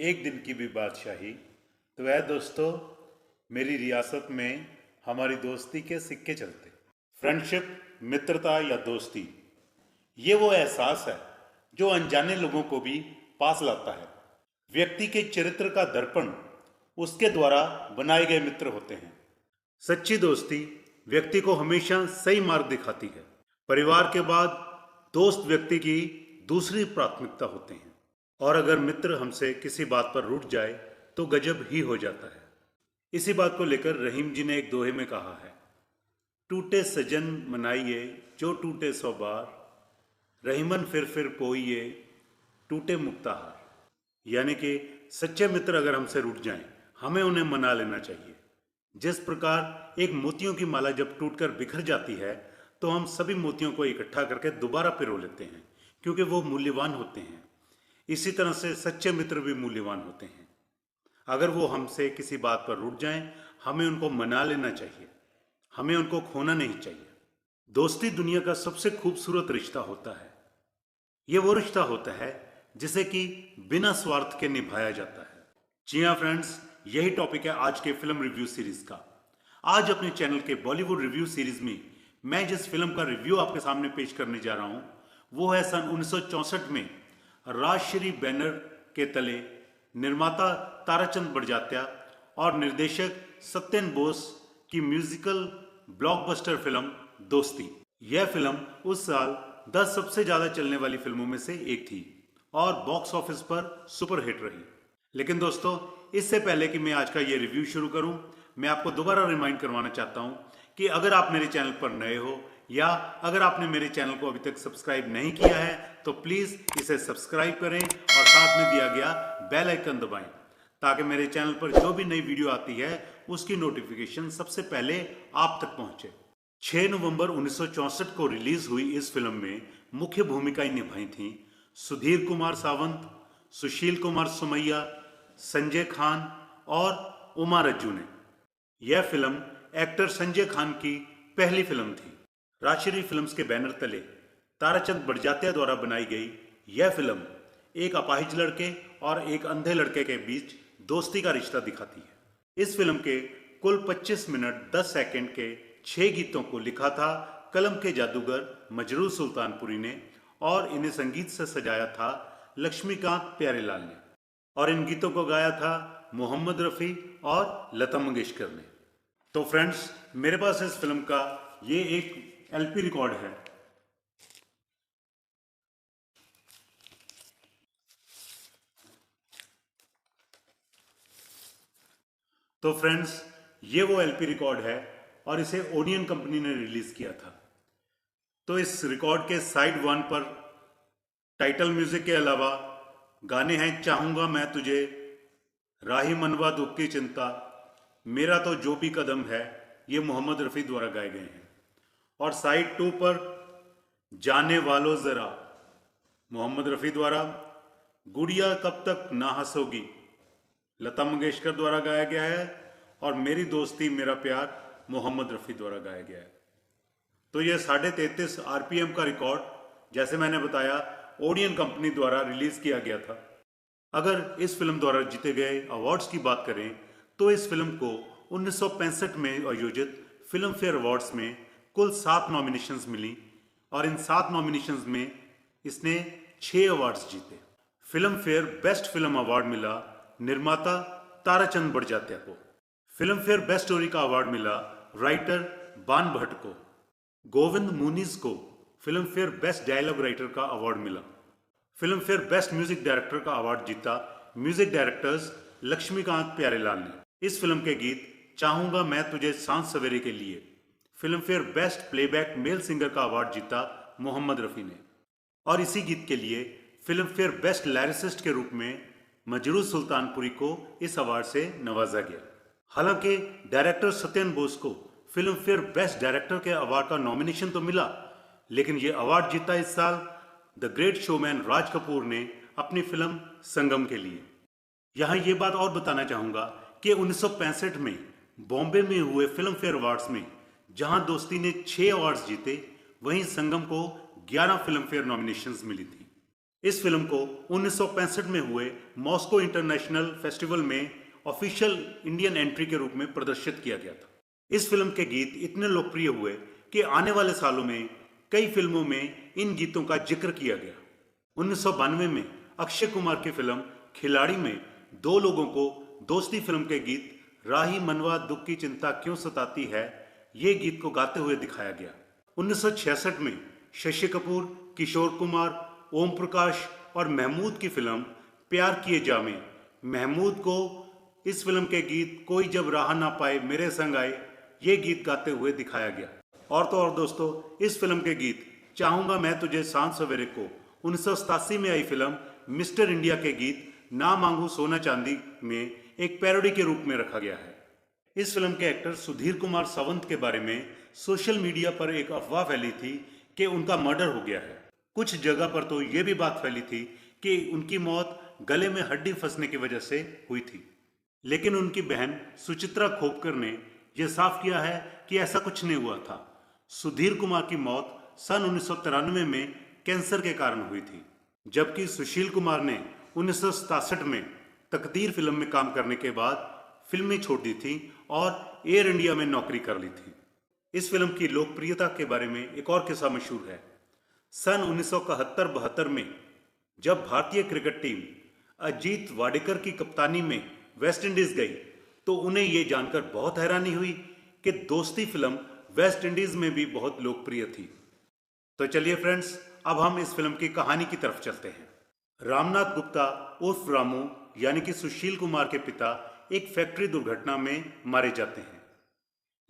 एक दिन की भी बादशाही। तो वह दोस्तों, मेरी रियासत में हमारी दोस्ती के सिक्के चलते। फ्रेंडशिप, मित्रता या दोस्ती, ये वो एहसास है जो अनजाने लोगों को भी पास लाता है। व्यक्ति के चरित्र का दर्पण उसके द्वारा बनाए गए मित्र होते हैं। सच्ची दोस्ती व्यक्ति को हमेशा सही मार्ग दिखाती है। परिवार के बाद दोस्त व्यक्ति की दूसरी प्राथमिकता होते हैं। और अगर मित्र हमसे किसी बात पर रूठ जाए तो गजब ही हो जाता है। इसी बात को लेकर रहीम जी ने एक दोहे में कहा है, टूटे सजन मनाइए जो टूटे सौ बार, रहीमन फिर पोइए टूटे मुक्ताहार। यानी कि सच्चे मित्र अगर हमसे रूठ जाएं, हमें उन्हें मना लेना चाहिए। जिस प्रकार एक मोतियों की माला जब टूटकर बिखर जाती है तो हम सभी मोतियों को इकट्ठा करके दोबारा पिरो लेते हैं, क्योंकि वो मूल्यवान होते हैं। इसी तरह से सच्चे मित्र भी मूल्यवान होते हैं। अगर वो हमसे किसी बात पर रुठ जाएं, हमें उनको मना लेना चाहिए। हमें उनको खोना नहीं चाहिए। दोस्ती दुनिया का सबसे खूबसूरत रिश्ता होता है। ये वो रिश्ता होता है जिसे कि बिना स्वार्थ के निभाया जाता है। जी हाँ फ्रेंड्स, यही टॉपिक है आज के फिल्म रिव्यू सीरीज का। आज अपने चैनल के बॉलीवुड रिव्यू सीरीज में मैं जिस फिल्म का रिव्यू आपके सामने पेश करने जा रहा हूं वो है सन 1964 में राजश्री बैनर के तले निर्माता ताराचंद बड़जात्या और निर्देशक सत्यन बोस की म्यूजिकल ब्लॉकबस्टर फिल्म दोस्ती। यह फिल्म उस साल 10 सबसे ज्यादा चलने वाली फिल्मों में से एक थी और बॉक्स ऑफिस पर सुपरहिट रही। लेकिन दोस्तों, इससे पहले कि मैं आज का ये रिव्यू शुरू करूं, मैं आपको दोबारा रिमाइंड करवाना चाहता हूं कि अगर आप मेरे चैनल पर नए हो या अगर आपने मेरे चैनल को अभी तक सब्सक्राइब नहीं किया है तो प्लीज इसे सब्सक्राइब करें और साथ में दिया गया बेल आइकन दबाएं, ताकि मेरे चैनल पर जो भी नई वीडियो आती है उसकी नोटिफिकेशन सबसे पहले आप तक पहुंचे। 6 नवंबर 1964 को रिलीज हुई इस फिल्म में मुख्य भूमिकाएं निभाई थीं सुधीर कुमार सावंत, सुशील कुमार सुमैया, संजय खान और उमा रज्जू ने। यह फिल्म एक्टर संजय खान की पहली फिल्म थी। राजश्री फिल्म्स के बैनर तले ताराचंद बड़जात्या द्वारा बनाई गई यह फिल्म एक अपाहिज लड़के और एक अंधे लड़के के बीच दोस्ती का रिश्ता दिखाती है। इस फिल्म के कुल 25 मिनट 10 सेकंड के 6 गीतों को लिखा था कलम के जादूगर मजरूर सुल्तानपुरी ने और इन्हें संगीत से सजाया था लक्ष्मीकांत प्यारेलाल ने, और इन गीतों को गाया था मोहम्मद रफ़ी और लता मंगेशकर ने। तो फ्रेंड्स, मेरे पास इस फिल्म का ये एक एलपी रिकॉर्ड है। तो फ्रेंड्स, ये वो एलपी रिकॉर्ड है और इसे ओडियन कंपनी ने रिलीज किया था। तो इस रिकॉर्ड के साइड 1 पर टाइटल म्यूजिक के अलावा गाने हैं चाहूंगा मैं तुझे, राही मनवा दुख की चिंता, मेरा तो जो भी कदम है, ये मोहम्मद रफ़ी द्वारा गाए गए हैं। और साइड 2 पर जाने वालो जरा, मोहम्मद रफ़ी द्वारा, गुड़िया कब तक ना हंसोगी, लता मंगेशकर द्वारा गाया गया है, और मेरी दोस्ती मेरा प्यार, मोहम्मद रफ़ी द्वारा गाया गया है। तो यह 33.5 आरपीएम का रिकॉर्ड, जैसे मैंने बताया, ओडियन कंपनी द्वारा रिलीज किया गया था। अगर इस फिल्म द्वारा जीते गए अवार्ड्स की बात करें तो इस फिल्म को 1965 में आयोजित फिल्म फेयर अवार्ड्स में कुल 7 नॉमिनेशंस मिली और इन 7 नॉमिनेशंस में इसने 6 अवार्ड्स जीते। Filmfare best film award मिला निर्माता ताराचंद बड़जात्या को। फिल्म फेयर बेस्ट स्टोरी का अवार्ड मिला राइटर बान भट्ट को। गोविंद मुनीज को Filmfare best dialogue writer का अवार्ड मिला। Filmfare best music director का अवार्ड जीता म्यूजिक डायरेक्टर्स लक्ष्मीकांत प्यारेलाल ने। इस फिल्म के गीत चाहूंगा मैं तुझे सांझ सवेरे के लिए film fair best playback male singer का अवार्ड जीता मोहम्मद रफ़ी ने, और इसी गीत के लिए फिल्म फेयर बेस्ट लिरिसिस्ट के रूप में मजरूर सुल्तानपुरी को इस अवार्ड से नवाजा गया। हालांकि डायरेक्टर सत्यन बोस को फिल्म फेयर बेस्ट डायरेक्टर के अवार्ड का नॉमिनेशन तो मिला, लेकिन ये अवार्ड जीता इस साल the great showman Raj Kapoor ने अपनी फिल्म संगम के लिए। यहां ये बात और बताना चाहूंगा कि 1965 में बॉम्बे में हुए फिल्म फेयर अवार्ड्स में जहां दोस्ती ने 6 अवार्ड्स जीते, वहीं संगम को 11 फिल्म फेयर नॉमिनेशंस मिली थी। इस फिल्म को 1965 में हुए मॉस्को इंटरनेशनल फेस्टिवल में ऑफिशियल इंडियन एंट्री के रूप में प्रदर्शित किया गया था। इस फिल्म के गीत इतने लोकप्रिय हुए कि आने वाले सालों में कई फिल्मों में इन गीतों का जिक्र किया गया। 1992 में अक्षय कुमार की फिल्म खिलाड़ी में दो लोगों को दोस्ती फिल्म के गीत राही मनवा दुख की चिंता क्यों सताती है, ये गीत को गाते हुए दिखाया गया। 1966 में शशि कपूर, किशोर कुमार, ओम प्रकाश और महमूद की फिल्म प्यार किए जा में महमूद को इस फिल्म के गीत कोई जब राह ना पाए मेरे संग आए, ये गीत गाते हुए दिखाया गया। और तो और दोस्तों, इस फिल्म के गीत चाहूंगा मैं तुझे सांझ सवेरे को 1987 में आई फिल्म मिस्टर इंडिया के गीत ना मांगू सोना चांदी में एक पैरोडी के रूप में रखा गया है। इस फिल्म के एक्टर सुधीर कुमार सावंत के बारे में सोशल मीडिया पर एक अफवाह फैली थी कि उनका मर्डर हो गया है। कुछ जगह पर तो ये भी बात फैली थी कि उनकी मौत गले में हड्डी फंसने की वजह से हुई थी। लेकिन उनकी बहन सुचित्रा खोपकर ने यह साफ किया है कि ऐसा कुछ नहीं हुआ था। सुधीर कुमार की मौत सन 1993 में कैंसर के कारण हुई थी, जबकि सुशील कुमार ने 1967 में तकदीर फिल्म में काम करने के बाद फिल्में छोड़ दी थी और एयर इंडिया में नौकरी कर ली थी। इस फिल्म की लोकप्रियता के बारे में एक और किस्सा मशहूर है। सन 1971-72 में जब भारतीय क्रिकेट टीम अजीत वाडेकर की कप्तानी में वेस्ट इंडीज गई तो उन्हें यह जानकर बहुत हैरानी हुई कि दोस्ती फिल्म वेस्ट इंडीज में भी बहुत लोकप्रिय थी। तो चलिए फ्रेंड्स, अब हम इस फिल्म की कहानी की तरफ चलते हैं। रामनाथ गुप्ता उर्फ रामू यानी कि सुशील कुमार के पिता एक फैक्ट्री दुर्घटना में मारे जाते हैं,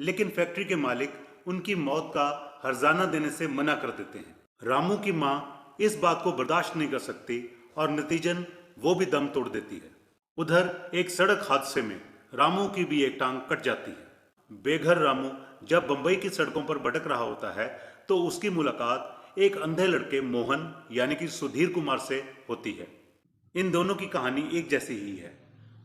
लेकिन फैक्ट्री के मालिक उनकी मौत का हर्जाना देने से मना कर देते हैं। रामू की मां इस बात को बर्दाश्त नहीं कर सकती और नतीजन वो भी दम तोड़ देती है। उधर एक सड़क हादसे में रामू की भी एक टांग कट जाती है। बेघर रामू जब बंबई की सड़कों पर भटक रहा होता है तो उसकी मुलाकात एक अंधे लड़के मोहन यानी कि सुधीर कुमार से होती है। इन दोनों की कहानी एक जैसी ही है।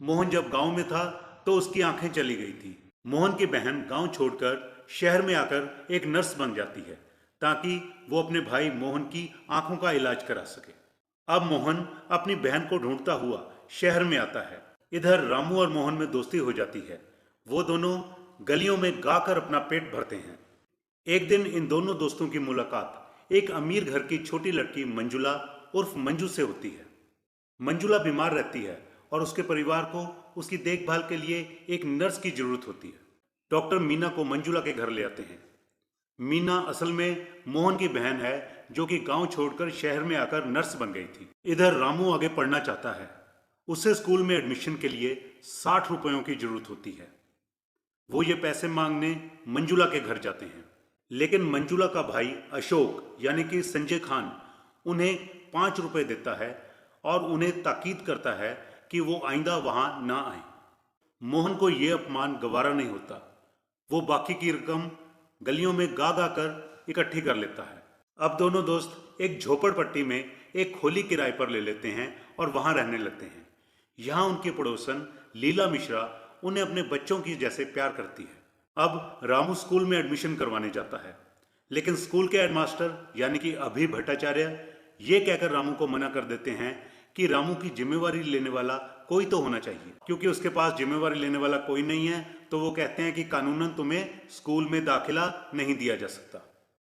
मोहन जब गांव में था तो उसकी आंखें चली गई थी। मोहन की बहन गांव छोड़कर शहर में आकर एक नर्स बन जाती है ताकि वो अपने भाई मोहन की आंखों का इलाज करा सके। अब मोहन अपनी बहन को ढूंढता हुआ शहर में आता है। इधर रामू और मोहन में दोस्ती हो जाती है। वो दोनों गलियों में गाकर अपना पेट भरते हैं। एक दिन इन दोनों दोस्तों की मुलाकात एक अमीर घर की छोटी लड़की मंजुला उर्फ मंजू से होती है। मंजुला बीमार रहती है और उसके परिवार को उसकी देखभाल के लिए एक नर्स की जरूरत होती है। डॉक्टर मीना को मंजुला के घर ले आते हैं। मीना असल में मोहन की बहन है जो कि गांव छोड़कर शहर में आकर नर्स बन गई थी। इधर रामू आगे पढ़ना चाहता है। उसे स्कूल में एडमिशन के लिए 60 रुपयों की जरूरत होती है। वो ये पैसे मांगने मंजुला के घर जाते हैं, लेकिन मंजुला का भाई अशोक यानी कि संजय खान उन्हें 5 रुपए देता है और उन्हें ताकीद करता है कि वो आइंदा वहां ना आए। मोहन को यह अपमान गवारा नहीं होता। वो बाकी की रकम गलियों में गा गा कर इकट्ठी कर लेता है। अब दोनों दोस्त एक झोपड़पट्टी में एक खोली किराए पर ले लेते हैं और वहां रहने लगते हैं। यहाँ उनकी पड़ोसन लीला मिश्रा उन्हें अपने बच्चों की जैसे प्यार करती है। अब रामू स्कूल में एडमिशन करवाने जाता है, लेकिन स्कूल के हेडमास्टर यानी कि अभि भट्टाचार्य ये कहकर रामू को मना कर देते हैं कि रामू की जिम्मेवारी लेने वाला कोई तो होना चाहिए। क्योंकि उसके पास जिम्मेवारी लेने वाला कोई नहीं है तो वो कहते हैं कि कानूनन तुम्हें स्कूल में दाखिला नहीं दिया जा सकता।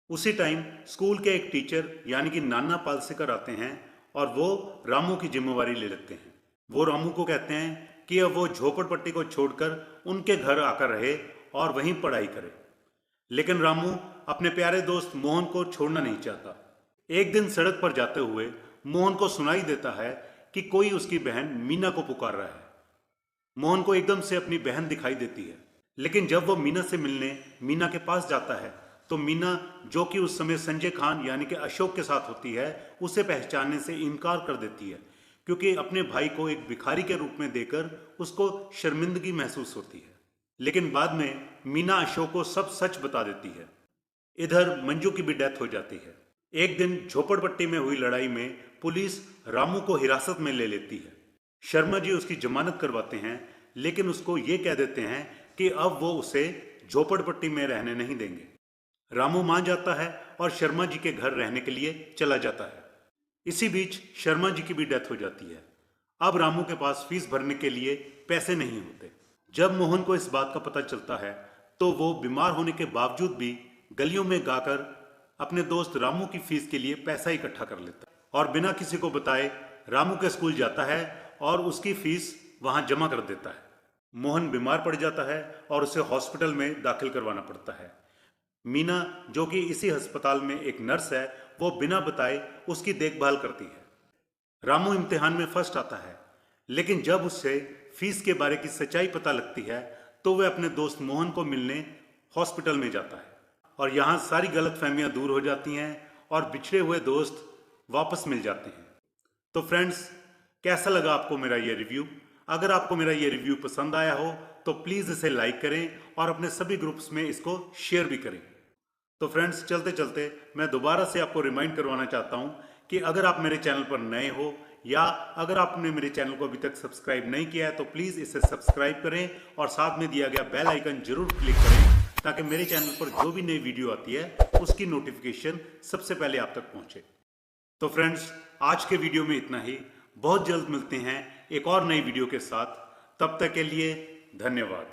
उसी टाइम स्कूल के एक टीचर यानी कि नाना पालसेकर आते हैं और वो रामू की जिम्मेवारी ले लेते हैं। वो रामू को कहते हैं कि अब वो झोपड़पट्टी को छोड़कर उनके घर आकर रहे और वहीं पढ़ाई करे। लेकिन रामू अपने प्यारे दोस्त मोहन को छोड़ना नहीं चाहता। एक दिन सड़क पर जाते हुए मोहन को सुनाई देता है कि कोई उसकी बहन मीना को पुकार रहा है। मोहन को एकदम से अपनी बहन दिखाई देती है, लेकिन जब वो मीना से मिलने मीना के पास जाता है तो मीना, जो कि उस समय संजय खान यानी कि अशोक के साथ होती है, उसे पहचानने से इनकार कर देती है क्योंकि अपने भाई को एक भिखारी के रूप में देकर उसको शर्मिंदगी महसूस होती है। लेकिन बाद में मीना अशोक को सब सच बता देती है। इधर मंजू की भी डेथ हो जाती है। एक दिन झोपड़पट्टी में हुई लड़ाई में पुलिस रामू को हिरासत में ले लेती है। शर्मा जी उसकी जमानत करवाते हैं, लेकिन उसको ये कह देते हैं कि अब वो उसे झोपड़पट्टी में रहने नहीं देंगे। रामू मान जाता है और शर्मा जी के घर रहने के लिए चला जाता है। इसी बीच शर्मा जी की भी डेथ हो जाती है। अब रामू के पास फीस भरने के लिए पैसे नहीं होते। जब मोहन को इस बात का पता चलता है तो वो बीमार होने के बावजूद भी गलियों में गाकर अपने दोस्त रामू की फीस के लिए पैसा इकट्ठा कर लेता है और बिना किसी को बताए रामू के स्कूल जाता है और उसकी फीस वहां जमा कर देता है। मोहन बीमार पड़ जाता है और उसे हॉस्पिटल में दाखिल करवाना पड़ता है। मीना, जो कि इसी अस्पताल में एक नर्स है, वो बिना बताए उसकी देखभाल करती है। रामू इम्तिहान में फर्स्ट आता है, लेकिन जब उससे फीस के बारे की सच्चाई पता लगती है तो वह अपने दोस्त मोहन को मिलने हॉस्पिटल में जाता है और यहाँ सारी गलतफहमियां दूर हो जाती हैं और बिछड़े हुए दोस्त वापस मिल जाते हैं। तो फ्रेंड्स, कैसा लगा आपको मेरा ये रिव्यू? अगर आपको मेरा ये रिव्यू पसंद आया हो तो प्लीज़ इसे लाइक करें और अपने सभी ग्रुप्स में इसको शेयर भी करें। तो फ्रेंड्स, चलते चलते मैं दोबारा से आपको रिमाइंड करवाना चाहता हूं कि अगर आप मेरे चैनल पर नए हो या अगर आपने मेरे चैनल को अभी तक सब्सक्राइब नहीं किया है तो प्लीज़ इसे सब्सक्राइब करें और साथ में दिया गया बेल आइकन जरूर क्लिक करें ताकि मेरे चैनल पर जो भी नई वीडियो आती है उसकी नोटिफिकेशन सबसे पहले आप तक पहुंचे। तो फ्रेंड्स, आज के वीडियो में इतना ही। बहुत जल्द मिलते हैं एक और नई वीडियो के साथ। तब तक के लिए धन्यवाद।